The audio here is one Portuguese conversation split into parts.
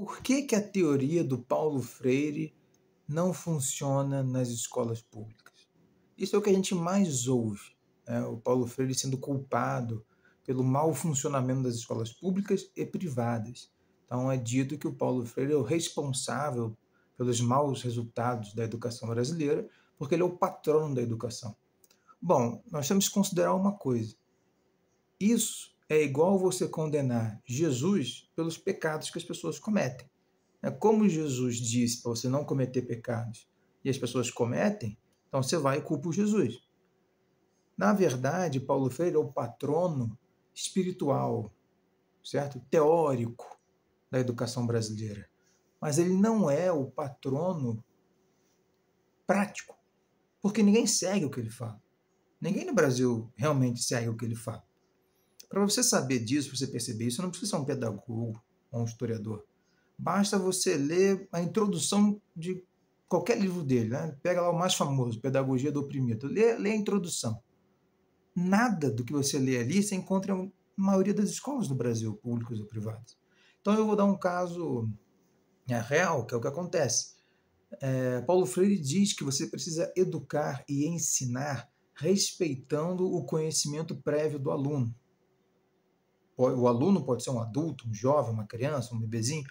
Por que que a teoria do Paulo Freire não funciona nas escolas públicas? Isso é o que a gente mais ouve, né? O Paulo Freire sendo culpado pelo mau funcionamento das escolas públicas e privadas. Então é dito que o Paulo Freire é o responsável pelos maus resultados da educação brasileira, porque ele é o patrono da educação. Bom, nós temos que considerar uma coisa. Isso é igual você condenar Jesus pelos pecados que as pessoas cometem. Como Jesus disse para você não cometer pecados e as pessoas cometem, então você vai e culpa o Jesus. Na verdade, Paulo Freire é o patrono espiritual, certo? Teórico da educação brasileira. Mas ele não é o patrono prático, porque ninguém segue o que ele fala. Ninguém no Brasil realmente segue o que ele fala. Para você saber disso, para você perceber isso, você não precisa ser um pedagogo ou um historiador. Basta você ler a introdução de qualquer livro dele, né? Pega lá o mais famoso, Pedagogia do Oprimido. Lê a introdução. Nada do que você lê ali você encontra na maioria das escolas do Brasil, públicas ou privadas. Então eu vou dar um caso real, que é o que acontece. Paulo Freire diz que você precisa educar e ensinar respeitando o conhecimento prévio do aluno. O aluno pode ser um adulto, um jovem, uma criança, um bebezinho.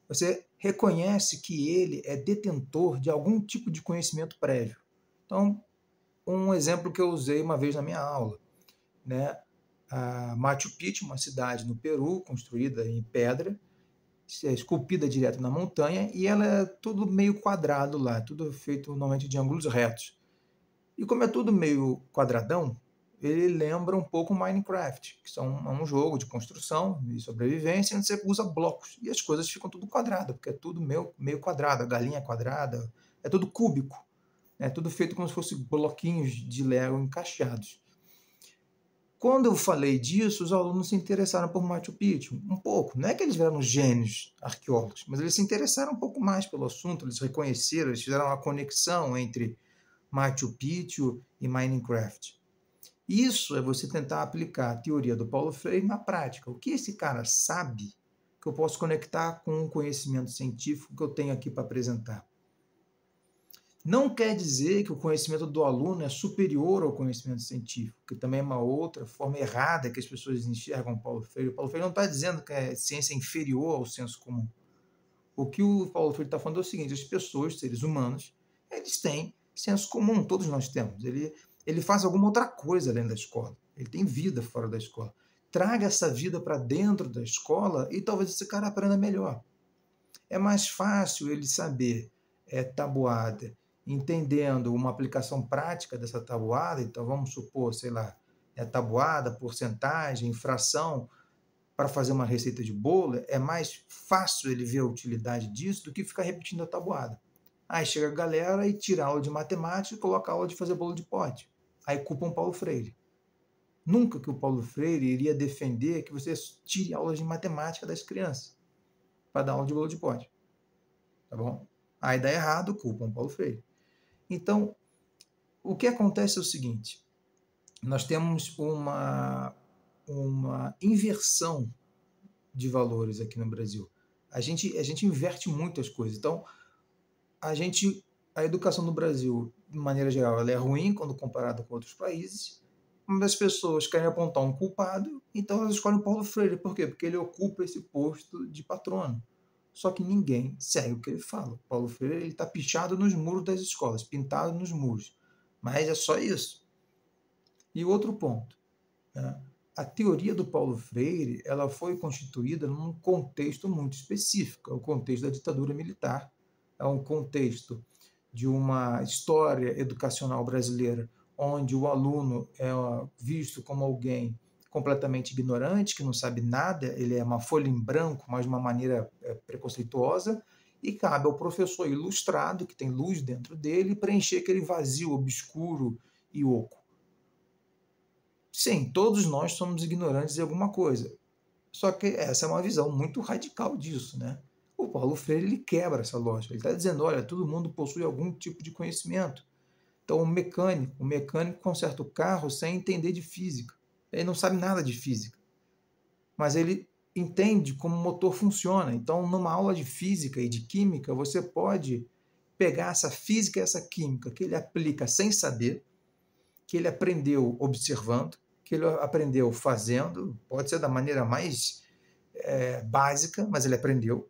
Você reconhece que ele é detentor de algum tipo de conhecimento prévio. Então, um exemplo que eu usei uma vez na minha aula, né? A Machu Picchu, uma cidade no Peru, construída em pedra, esculpida direto na montanha, e ela é tudo meio quadrado lá, tudo feito normalmente de ângulos retos. E como é tudo meio quadradão, ele lembra um pouco Minecraft, que é um jogo de construção e sobrevivência, onde você usa blocos e as coisas ficam tudo quadrado, porque é tudo meio quadrado, a galinha é quadrada, é tudo cúbico, é tudo feito como se fossem bloquinhos de Lego encaixados. Quando eu falei disso, os alunos se interessaram por Machu Picchu, um pouco. Não é que eles vieram gênios arqueólogos, mas eles se interessaram um pouco mais pelo assunto, eles reconheceram, eles fizeram uma conexão entre Machu Picchu e Minecraft. Isso é você tentar aplicar a teoria do Paulo Freire na prática. O que esse cara sabe que eu posso conectar com o conhecimento científico que eu tenho aqui para apresentar? Não quer dizer que o conhecimento do aluno é superior ao conhecimento científico, que também é uma outra forma errada que as pessoas enxergam o Paulo Freire. O Paulo Freire não está dizendo que a ciência é inferior ao senso comum. O que o Paulo Freire está falando é o seguinte: as pessoas, seres humanos, eles têm senso comum, todos nós temos. Ele faz alguma outra coisa além da escola. Ele tem vida fora da escola. Traga essa vida para dentro da escola e talvez esse cara aprenda melhor. É mais fácil ele saber tabuada, entendendo uma aplicação prática dessa tabuada. Então vamos supor, sei lá, tabuada, porcentagem, fração, para fazer uma receita de bolo. É mais fácil ele ver a utilidade disso do que ficar repetindo a tabuada. Aí chega a galera e tira a aula de matemática e coloca a aula de fazer bolo de pote. Aí culpam Paulo Freire. Nunca que o Paulo Freire iria defender que você tire aulas de matemática das crianças para dar aula de bolo de pote. Tá bom? Aí dá errado, culpam Paulo Freire. Então, o que acontece é o seguinte: nós temos uma inversão de valores aqui no Brasil. A gente inverte muito as coisas. Então, a educação no Brasil, de maneira geral, ela é ruim quando comparada com outros países, mas as pessoas querem apontar um culpado, então elas escolhem Paulo Freire. Por quê? Porque ele ocupa esse posto de patrono. Só que ninguém segue o que ele fala. Paulo Freire está pichado nos muros das escolas, pintado nos muros. Mas é só isso. E outro ponto, né? A teoria do Paulo Freire ela foi constituída num contexto muito específico, é o contexto da ditadura militar, é um contexto de uma história educacional brasileira onde o aluno é visto como alguém completamente ignorante, que não sabe nada, ele é uma folha em branco, mas de uma maneira preconceituosa, e cabe ao professor ilustrado, que tem luz dentro dele, preencher aquele vazio obscuro e oco. Sim, todos nós somos ignorantes de alguma coisa. Só que essa é uma visão muito radical disso, né? O Paulo Freire ele quebra essa lógica. Ele está dizendo, olha, todo mundo possui algum tipo de conhecimento. Então, o mecânico conserta o carro sem entender de física. Ele não sabe nada de física. Mas ele entende como o motor funciona. Então, numa aula de física e de química, você pode pegar essa física e essa química que ele aplica sem saber, que ele aprendeu observando, que ele aprendeu fazendo, pode ser da maneira mais básica, mas ele aprendeu.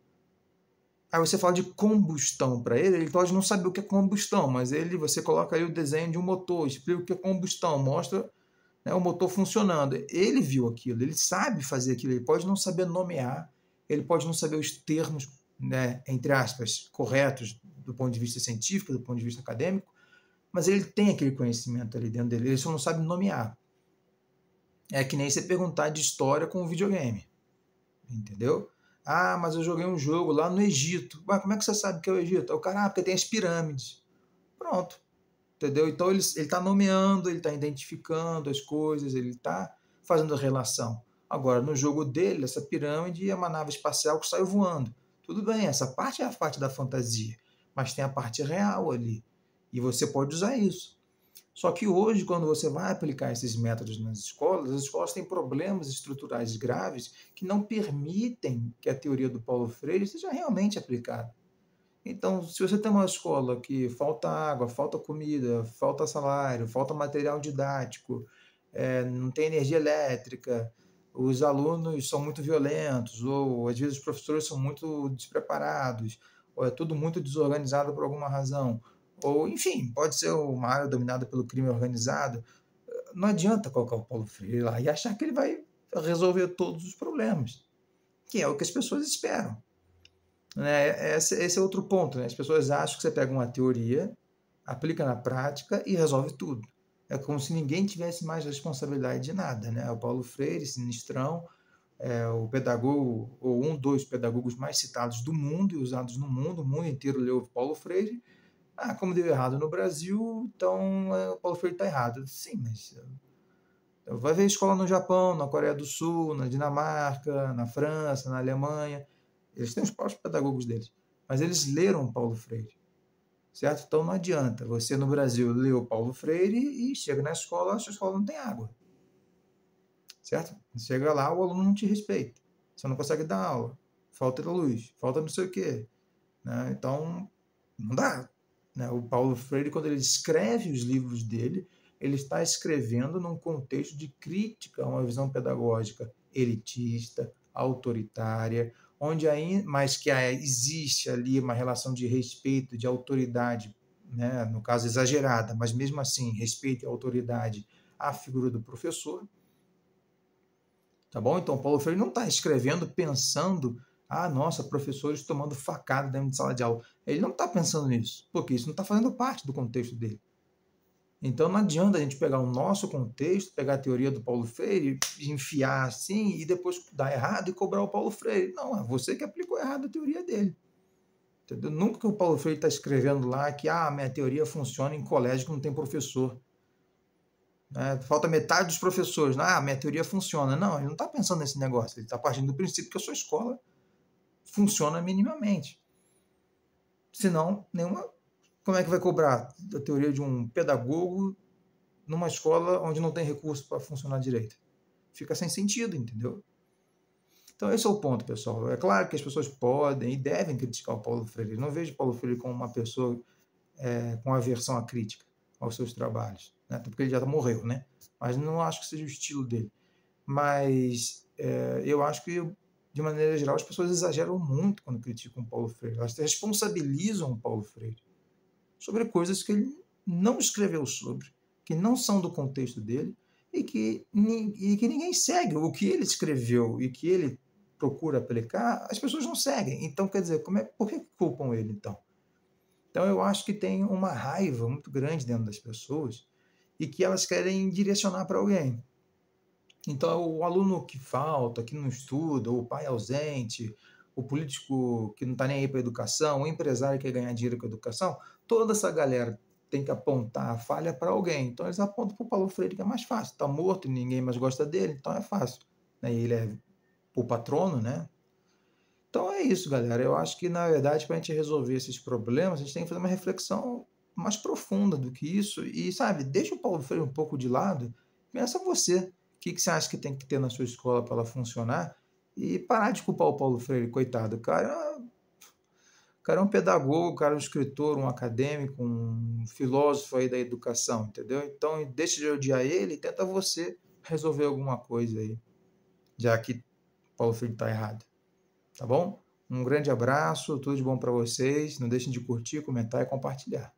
Aí você fala de combustão para ele, ele pode não saber o que é combustão, mas você coloca aí o desenho de um motor, explica o que é combustão, mostra, né, o motor funcionando. Ele viu aquilo, ele sabe fazer aquilo, ele pode não saber nomear, ele pode não saber os termos, né, entre aspas, corretos do ponto de vista científico, do ponto de vista acadêmico, mas ele tem aquele conhecimento ali dentro dele, ele só não sabe nomear. É que nem você perguntar de história com um videogame, entendeu? Ah, mas eu joguei um jogo lá no Egito. Ué, como é que você sabe que é o Egito? O cara, porque tem as pirâmides. Pronto. Entendeu? Então ele está nomeando, ele está identificando as coisas, ele está fazendo a relação. Agora, no jogo dele, essa pirâmide é uma nave espacial que saiu voando. Tudo bem, essa parte é a parte da fantasia, mas tem a parte real ali. E você pode usar isso. Só que hoje, quando você vai aplicar esses métodos nas escolas, as escolas têm problemas estruturais graves que não permitem que a teoria do Paulo Freire seja realmente aplicada. Então, se você tem uma escola que falta água, falta comida, falta salário, falta material didático, não tem energia elétrica, os alunos são muito violentos, ou às vezes os professores são muito despreparados, ou é tudo muito desorganizado por alguma razão, ou enfim, pode ser uma área dominada pelo crime organizado, não adianta colocar o Paulo Freire lá e achar que ele vai resolver todos os problemas, que é o que as pessoas esperam. Né? Esse é outro ponto. Né? As pessoas acham que você pega uma teoria, aplica na prática e resolve tudo. É como se ninguém tivesse mais responsabilidade de nada. Né? O Paulo Freire, sinistrão, o pedagogo, ou dos pedagogos mais citados do mundo e usados no mundo, o mundo inteiro leu Paulo Freire. Ah, como deu errado no Brasil, então o Paulo Freire está errado. Sim, mas vai ver escola no Japão, na Coreia do Sul, na Dinamarca, na França, na Alemanha. Eles têm os próprios pedagogos deles, mas eles leram Paulo Freire, certo? Então não adianta. Você no Brasil leu Paulo Freire e chega na escola, a sua escola não tem água, certo? Chega lá, o aluno não te respeita. Você não consegue dar aula. Falta luz, falta não sei o quê. Né? Então, não dá. Né? O Paulo Freire, quando ele escreve os livros dele, ele está escrevendo num contexto de crítica a uma visão pedagógica elitista, autoritária, onde mas que existe ali uma relação de respeito, de autoridade, né? No caso exagerada, mas mesmo assim, respeito e autoridade à figura do professor. Tá bom? Então, Paulo Freire não está escrevendo pensando, nossa, professores tomando facada dentro de sala de aula. Ele não está pensando nisso, porque isso não está fazendo parte do contexto dele. Então não adianta a gente pegar o nosso contexto, pegar a teoria do Paulo Freire, enfiar assim e depois dar errado e cobrar o Paulo Freire. Não, é você que aplicou errado a teoria dele. Entendeu? Nunca que o Paulo Freire está escrevendo lá que minha teoria funciona em colégio que não tem professor. Falta metade dos professores. Minha teoria funciona. Não, ele não está pensando nesse negócio. Ele está partindo do princípio que a sua escola funciona minimamente. Senão, como é que vai cobrar a teoria de um pedagogo numa escola onde não tem recurso para funcionar direito? Fica sem sentido, entendeu? Então esse é o ponto, pessoal. É claro que as pessoas podem e devem criticar o Paulo Freire. Eu não vejo o Paulo Freire como uma pessoa com aversão à crítica aos seus trabalhos, né? Até porque ele já morreu, né? Mas não acho que seja o estilo dele. Mas eu acho que, de maneira geral, as pessoas exageram muito quando criticam o Paulo Freire. Elas responsabilizam o Paulo Freire sobre coisas que ele não escreveu sobre, que não são do contexto dele e que ninguém segue. O que ele escreveu e que ele procura aplicar, as pessoas não seguem. Então, quer dizer, por que culpam ele, então? Então, eu acho que tem uma raiva muito grande dentro das pessoas e que elas querem direcionar para alguém. Então, o aluno que falta, que não estuda, o pai ausente, o político que não está nem aí para a educação, o empresário que quer ganhar dinheiro com a educação, toda essa galera tem que apontar a falha para alguém. Então, eles apontam para o Paulo Freire, que é mais fácil. Está morto, ninguém mais gosta dele, então é fácil. E ele é o patrono, né? Então é isso, galera. Eu acho que, na verdade, para a gente resolver esses problemas, a gente tem que fazer uma reflexão mais profunda do que isso. E, sabe, deixa o Paulo Freire um pouco de lado. Pensa você. O que você acha que tem que ter na sua escola para ela funcionar? E parar de culpar o Paulo Freire, coitado. O cara é um pedagogo, o cara é um escritor, um acadêmico, um filósofo aí da educação, entendeu? Então, deixa de odiar ele e tenta você resolver alguma coisa aí, já que Paulo Freire está errado. Tá bom? Um grande abraço, tudo de bom para vocês. Não deixem de curtir, comentar e compartilhar.